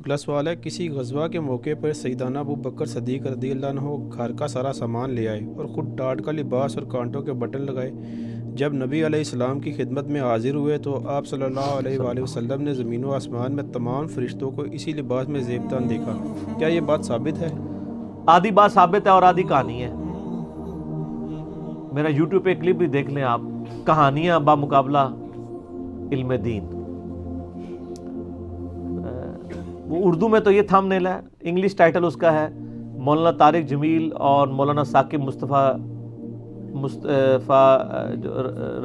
اگلا سوال ہے، کسی غزوہ کے موقع پر سیدنا ابو بکر صدیق رضی اللہ عنہ گھر کا سارا سامان لے آئے اور خود ٹاٹ کا لباس اور کانٹوں کے بٹن لگائے۔ جب نبی علیہ السلام کی خدمت میں حاضر ہوئے تو آپ صلی اللہ علیہ وآلہ وسلم نے زمین و آسمان میں تمام فرشتوں کو اسی لباس میں زیبتان دیکھا۔ کیا یہ بات ثابت ہے؟ آدھی بات ثابت ہے اور آدھی کہانی ہے۔ میرا یوٹیوب پہ کلپ بھی دیکھ لیں آپ، کہانیاں با مقابلہ علم دین۔ وہ اردو میں تو یہ تھم نیل ہے، انگلش ٹائٹل اس کا ہے مولانا طارق جمیل اور مولانا ثاقب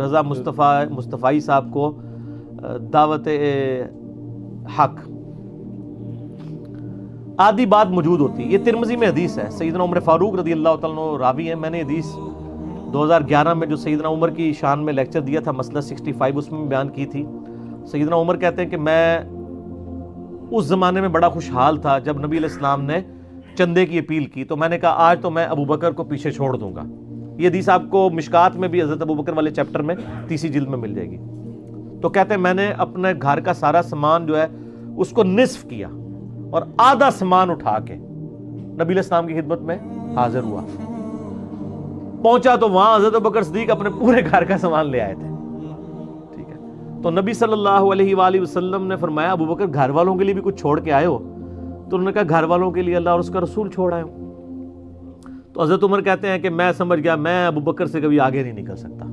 رضا مصطفی صاحب کو دعوت حق۔ آدھی بات موجود ہوتی ہے، یہ ترمذی میں حدیث ہے، سیدنا عمر فاروق رضی اللہ تعالیٰ عنہ راوی ہیں۔ میں نے حدیث 2011 میں جو سیدنا عمر کی شان میں لیکچر دیا تھا مسئلہ 65، اس میں بیان کی تھی۔ سیدنا عمر کہتے ہیں کہ میں اس زمانے میں بڑا خوشحال تھا جب نبی علیہ السلام نے چندے کی اپیل کی، تو میں نے کہا آج تو میں ابو بکر کو پیچھے چھوڑ دوں گا۔ یہ حدیث آپ کو مشکات میں بھی حضرت ابو بکر والے چیپٹر میں 30 جلد میں مل جائے گی۔ تو کہتے ہیں میں نے اپنے گھر کا سارا سامان جو ہے اس کو نصف کیا اور آدھا سامان اٹھا کے نبی علیہ السلام کی خدمت میں حاضر ہوا۔ پہنچا تو وہاں حضرت ابو بکر صدیق اپنے پورے گھر کا سامان لے آئے تھے۔ ٹھیک ہے، تو نبی صلی اللہ علیہ وآلہ وسلم نے فرمایا ابو بکر گھر والوں کے لیے بھی کچھ چھوڑ کے آئے ہو؟ تو انہوں نے کہا گھر والوں کے لیے اللہ اور اس کا رسول چھوڑ آئے ہوں۔ تو حضرت عمر کہتے ہیں کہ میں سمجھ گیا میں ابو بکر سے کبھی آگے نہیں نکل سکتا۔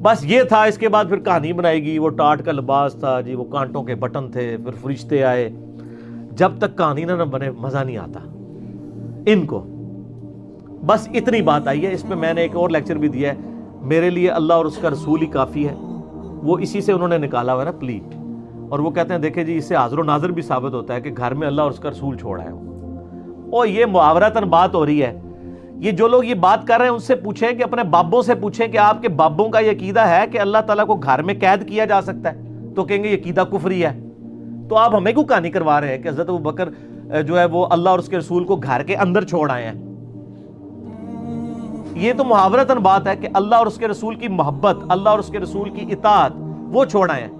بس یہ تھا، اس کے بعد پھر کہانی بنائے گی، وہ ٹاٹ کا لباس تھا جی، وہ کانٹوں کے بٹن تھے، پھر فرشتے آئے۔ جب تک کہانی نہ بنے مزہ نہیں آتا ان کو۔ بس اتنی بات آئی ہے، اس پہ میں نے ایک اور لیکچر بھی دیا ہے، میرے لیے اللہ اور اس کا رسول ہی کافی ہے، وہ اسی سے انہوں نے نکالا ہوا ہے نا پلی۔ اور وہ کہتے ہیں دیکھیں جی، اس سے حاضر و ناظر بھی ثابت ہوتا ہے کہ گھر میں اللہ اور اس کا رسول چھوڑا ہے۔ اور یہ محاورتاً بات ہو رہی ہے، یہ جو لوگ یہ بات کر رہے ہیں ان سے پوچھیں کہ اپنے بابوں سے پوچھیں کہ آپ کے بابوں کا یہ عقیدہ ہے کہ اللہ تعالیٰ کو گھر میں قید کیا جا سکتا ہے، تو کہیں گے یہ عقیدہ کفری ہے۔ تو آپ ہمیں کیوں کہانی کروا رہے ہیں کہ حضرت ابو بکر جو ہے وہ اللہ اور اس کے رسول کو گھر کے اندر چھوڑ آئے ہیں؟ یہ تو محاورتاً بات ہے کہ اللہ اور اس کے رسول کی محبت، اللہ اور اس کے رسول کی اطاعت وہ چھوڑ آئے ہیں۔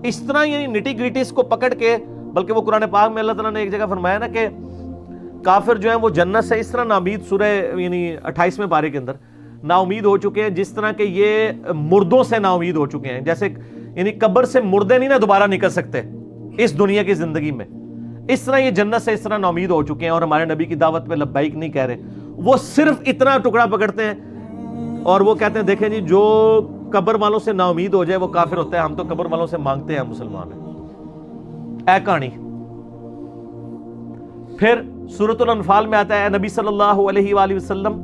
اس طرح یعنی نٹی گریٹیز کو پکڑ کے، بلکہ وہ قرآن پاک میں اللہ تعالیٰ نے ایک جگہ فرمایا نا کہ کافر جو ہیں وہ جنت سے اس طرح ناامید، سورہ یعنی 28ویں پارے کے اندر نا امید ہو چکے ہیں جس طرح کہ یہ مردوں سے نا امید ہو چکے ہیں۔ جیسے یعنی قبر سے مردے نہیں نا دوبارہ نکل سکتے اس دنیا کی زندگی میں، اس طرح یہ جنت سے اس طرح نا امید ہو چکے ہیں اور ہمارے نبی کی دعوت پہ لبیک نہیں کہہ رہے۔ وہ صرف اتنا ٹکڑا پکڑتے ہیں اور وہ کہتے ہیں دیکھیں جی، جو قبر والوں سے نا امید ہو جائے وہ کافر ہوتا ہے، ہم تو قبر والوں سے مانگتے ہیں مسلمان ہیں۔ اے کہانی۔ پھر سورۃ الانفال میں آتا ہے، نبی صلی اللہ علیہ وآلہ وسلم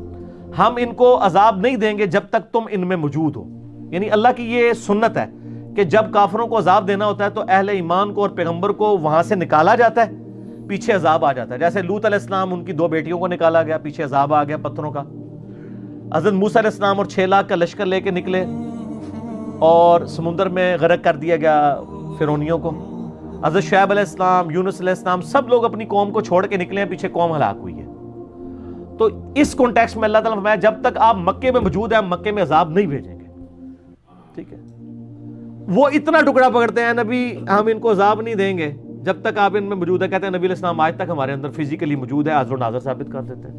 ہم ان کو عذاب نہیں دیں گے جب تک تم ان میں موجود ہو۔ یعنی اللہ کی یہ سنت ہے کہ جب کافروں کو عذاب دینا ہوتا ہے تو اہل ایمان کو اور پیغمبر کو وہاں سے نکالا جاتا ہے، پیچھے عذاب آ جاتا ہے۔ جیسے لوط علیہ السلام، ان کی 2 بیٹیوں کو نکالا گیا، پیچھے عذاب آ گیا پتھروں کا۔ حضرت موسیٰ علیہ السلام اور 6 لاکھ کا لشکر لے کے نکلے اور سمندر میں غرق کر دیا گیا فرعونیوں کو۔ حضرت شعیب علیہ السلام، یونس علیہ السلام، سب لوگ اپنی قوم کو چھوڑ کے نکلے ہیں، پیچھے قوم ہلاک ہوئی ہے۔ تو اس کانٹیکسٹ میں اللہ تعالیٰ نے فرمایا جب تک آپ مکے میں موجود ہیں ہم مکے میں عذاب نہیں بھیجیں گے۔ ٹھیک ہے، وہ اتنا ٹکڑا پکڑتے ہیں نبی ہم ان کو عذاب نہیں دیں گے جب تک آپ ان میں موجود ہے۔ کہتے ہیں نبی علیہ السلام آج تک ہمارے اندر فزیکلی موجود ہے، حاضر و ناظر ثابت کر دیتے ہیں۔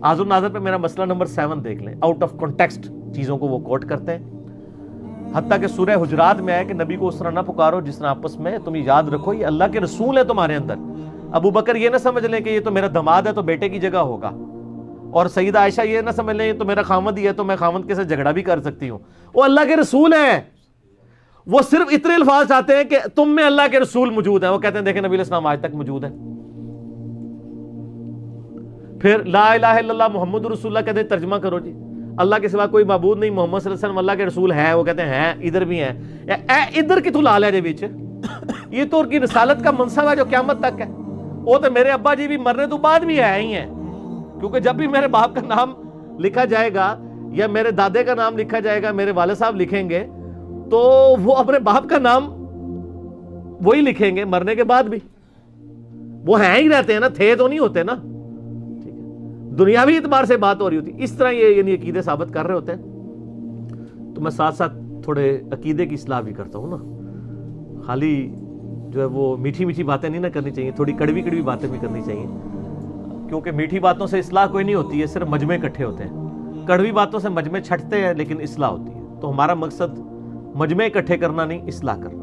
حاضر و ناظر پہ میرا مسئلہ نمبر 7 دیکھ لیں، آؤٹ آف کانٹیکسٹ چیزوں کو وہ کوٹ کرتے ہیں۔ حتیٰ کہ سورہ حجرات میں ہے کہ نبی کو اس طرح نہ پکارو جس طرح آپس میں، تم یاد رکھو یہ اللہ کے رسول ہے تمہارے اندر۔ ابو بکر یہ نہ سمجھ لیں کہ یہ تو میرا دماد ہے تو بیٹے کی جگہ ہوگا، اور سیدہ عائشہ یہ نہ سمجھ لیں یہ تو میرا خامد ہی ہے تو میں خامد کے ساتھ جھگڑا بھی کر سکتی ہوں۔ وہ اللہ کے رسول ہیں، وہ صرف اتنے الفاظ چاہتے ہیں کہ تم میں اللہ کے رسول موجود ہیں۔ وہ کہتے ہیں دیکھیں نبی علیہ السلام آج تک موجود ہے۔ پھر لا الہ الا اللہ محمد رسول اللہ کہتے ہیں ترجمہ کرو جی، اللہ کے سوا کوئی معبود نہیں، محمد صلی اللہ علیہ وسلم اللہ کے رسول ہیں۔ وہ کہتے ہیں ادھر بھی ہیں، ادھر کی تو لال ہے جی بیچ، یہ تو ان کی رسالت کا منصب ہے جو قیامت تک ہے۔ وہ تو میرے ابا جی بھی مرنے تو بعد بھی ہے ہی ہیں، کیونکہ جب بھی میرے باپ کا نام لکھا جائے گا یا میرے دادے کا نام لکھا جائے گا، میرے والد صاحب لکھیں گے تو وہ اپنے باپ کا نام وہی لکھیں گے مرنے کے بعد بھی، وہ ہیں ہی رہتے ہیں نا، تھے تو نہیں ہوتے نا۔ دنیاوی اعتبار سے بات ہو رہی ہوتی، اس طرح یہ یعنی عقیدے ثابت کر رہے ہوتے ہیں۔ تو میں ساتھ ساتھ تھوڑے عقیدے کی اصلاح بھی کرتا ہوں نا، خالی جو ہے وہ میٹھی میٹھی باتیں نہیں نہ کرنی چاہیے، تھوڑی کڑوی کڑوی باتیں بھی کرنی چاہیے، کیونکہ میٹھی باتوں سے اصلاح کوئی نہیں ہوتی ہے، صرف مجمع اکٹھے ہوتے ہیں، کڑوی باتوں سے مجمع چھٹتے ہیں لیکن اصلاح ہوتی ہے۔ تو ہمارا مقصد مجمع اکٹھے کرنا نہیں، اصلاح کرنا۔